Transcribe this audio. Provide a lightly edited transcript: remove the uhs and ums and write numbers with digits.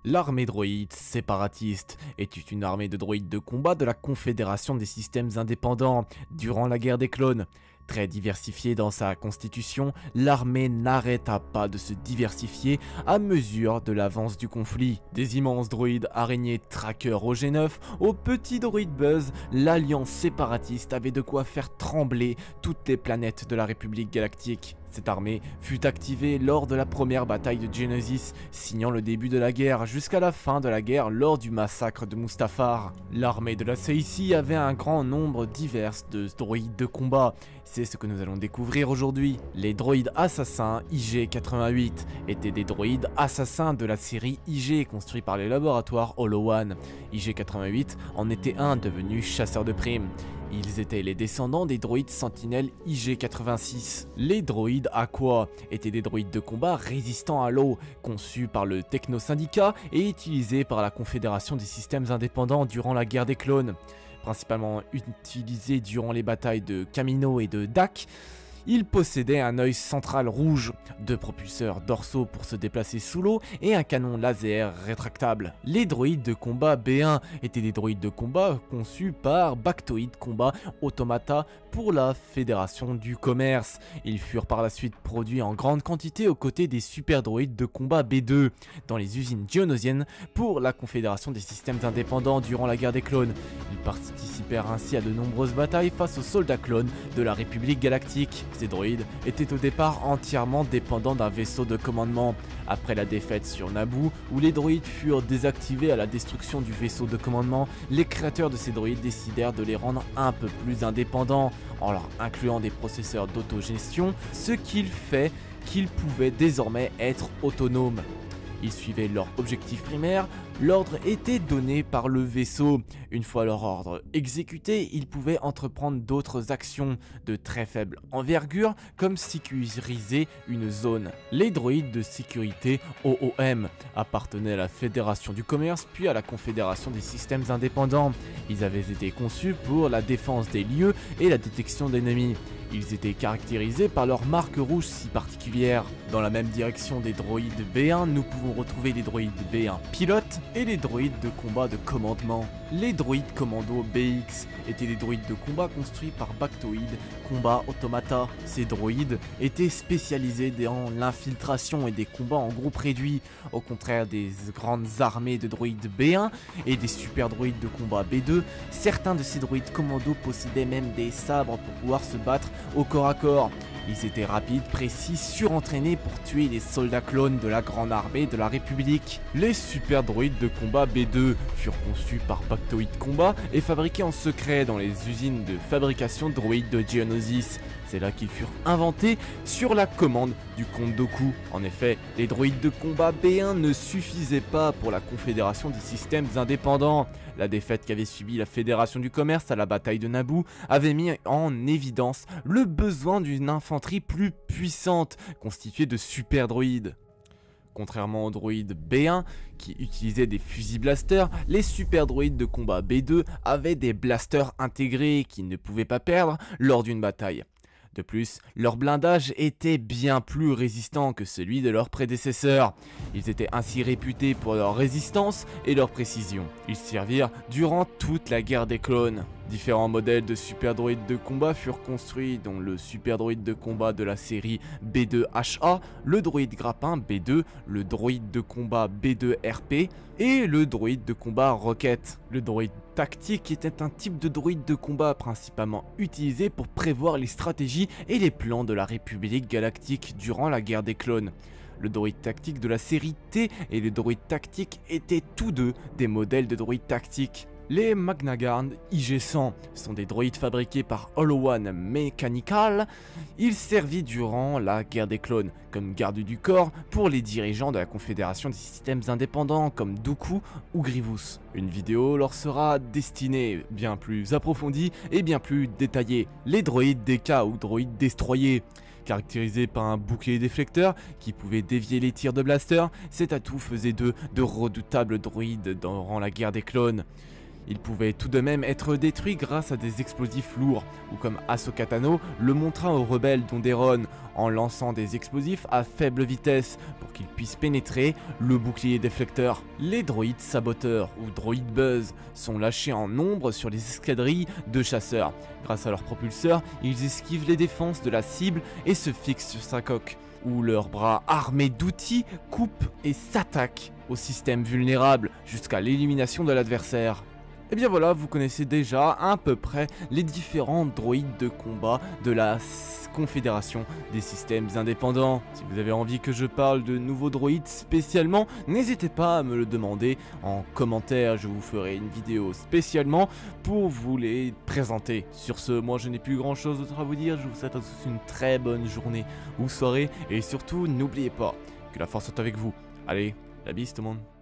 L'armée droïde séparatiste était une armée de droïdes de combat de la Confédération des systèmes indépendants durant la guerre des clones. Très diversifiée dans sa constitution, l'armée n'arrêta pas de se diversifier à mesure de l'avance du conflit. Des immenses droïdes araignées trackers au G9 aux petits droïdes Buzz, l'alliance séparatiste avait de quoi faire trembler toutes les planètes de la République galactique. Cette armée fut activée lors de la première bataille de Geonosis, signant le début de la guerre jusqu'à la fin de la guerre lors du massacre de Mustafar. L'armée de la CIC avait un grand nombre divers de droïdes de combat. C'est ce que nous allons découvrir aujourd'hui. Les droïdes assassins IG-88 étaient des droïdes assassins de la série IG construits par les laboratoires Holo One. IG-88 en était un devenu chasseur de primes. Ils étaient les descendants des droïdes sentinelles IG-86. Les droïdes Aqua étaient des droïdes de combat résistants à l'eau, conçus par le Techno-Syndicat et utilisés par la Confédération des systèmes indépendants durant la guerre des clones. Principalement utilisés durant les batailles de Kamino et de Dak, il possédait un œil central rouge, deux propulseurs dorsaux pour se déplacer sous l'eau et un canon laser rétractable. Les droïdes de combat B1 étaient des droïdes de combat conçus par Bactoid Combat Automata pour la Fédération du Commerce. Ils furent par la suite produits en grande quantité aux côtés des super droïdes de combat B2 dans les usines geonosiennes pour la Confédération des systèmes indépendants durant la guerre des clones. Ils participèrent ainsi à de nombreuses batailles face aux soldats clones de la République galactique. Ces droïdes étaient au départ entièrement dépendants d'un vaisseau de commandement. Après la défaite sur Naboo, où les droïdes furent désactivés à la destruction du vaisseau de commandement, les créateurs de ces droïdes décidèrent de les rendre un peu plus indépendants, en leur incluant des processeurs d'autogestion, ce qui fait qu'ils pouvaient désormais être autonomes. Ils suivaient leur objectif primaire, l'ordre était donné par le vaisseau. Une fois leur ordre exécuté, ils pouvaient entreprendre d'autres actions de très faible envergure comme sécuriser une zone. Les droïdes de sécurité OOM appartenaient à la Fédération du Commerce puis à la Confédération des systèmes indépendants. Ils avaient été conçus pour la défense des lieux et la détection d'ennemis. Ils étaient caractérisés par leur marque rouge si particulière. Dans la même direction des droïdes B1, nous pouvons retrouver les droïdes B1 pilotes et les droïdes de combat de commandement. Les droïdes commando BX étaient des droïdes de combat construits par Bactoid Combat Automata. Ces droïdes étaient spécialisés dans l'infiltration et des combats en groupe réduit, au contraire des grandes armées de droïdes B1 et des super droïdes de combat B2. Certains de ces droïdes commando possédaient même des sabres pour pouvoir se battre au corps à corps. Ils étaient rapides, précis, surentraînés pour tuer les soldats clones de la grande armée de la République. Les super droïdes de combat B2 furent conçus par Bactoid Combat et fabriqués en secret dans les usines de fabrication de droïdes de Geonosis. C'est là qu'ils furent inventés sur la commande du comte Dooku. En effet, les droïdes de combat B1 ne suffisaient pas pour la Confédération des systèmes indépendants. La défaite qu'avait subie la Fédération du Commerce à la bataille de Naboo avait mis en évidence le besoin d'une infanterie plus puissante, constituée de super droïdes. Contrairement aux droïdes B1 qui utilisaient des fusils blasters, les super droïdes de combat B2 avaient des blasters intégrés qu'ils ne pouvaient pas perdre lors d'une bataille. De plus, leur blindage était bien plus résistant que celui de leurs prédécesseurs. Ils étaient ainsi réputés pour leur résistance et leur précision. Ils servirent durant toute la guerre des clones. Différents modèles de super droïdes de combat furent construits, dont le super droïde de combat de la série B2HA, le droïde grappin B2, le droïde de combat B2RP et le droïde de combat Rocket. Le droïde tactique était un type de droïde de combat principalement utilisé pour prévoir les stratégies et les plans de la République galactique durant la guerre des clones. Le droïde tactique de la série T et le droïde tactique étaient tous deux des modèles de droïdes tactiques. Les Magna Guard IG-100 sont des droïdes fabriqués par Holo One Mechanical. Ils servirent durant la guerre des clones comme garde du corps pour les dirigeants de la Confédération des systèmes indépendants comme Dooku ou Grievous. Une vidéo leur sera destinée, bien plus approfondie et bien plus détaillée. Les droïdes DK ou droïdes destroyers. Caractérisés par un bouclier déflecteur qui pouvait dévier les tirs de blaster, cet atout faisait d'eux de redoutables droïdes durant la guerre des clones. Ils pouvaient tout de même être détruits grâce à des explosifs lourds, ou comme Ahsoka Tano le montra aux rebelles d'Onderon, en lançant des explosifs à faible vitesse pour qu'ils puissent pénétrer le bouclier déflecteur. Les droïdes saboteurs, ou droïdes buzz, sont lâchés en nombre sur les escadrilles de chasseurs. Grâce à leurs propulseurs, ils esquivent les défenses de la cible et se fixent sur sa coque, où leurs bras armés d'outils coupent et s'attaquent au système vulnérable jusqu'à l'élimination de l'adversaire. Et bien voilà, vous connaissez déjà à peu près les différents droïdes de combat de la Confédération des systèmes indépendants. Si vous avez envie que je parle de nouveaux droïdes spécialement, n'hésitez pas à me le demander en commentaire, je vous ferai une vidéo spécialement pour vous les présenter. Sur ce, moi je n'ai plus grand chose d'autre à vous dire, je vous souhaite à tous une très bonne journée ou soirée, et surtout n'oubliez pas que la force est avec vous. Allez, la bise tout le monde.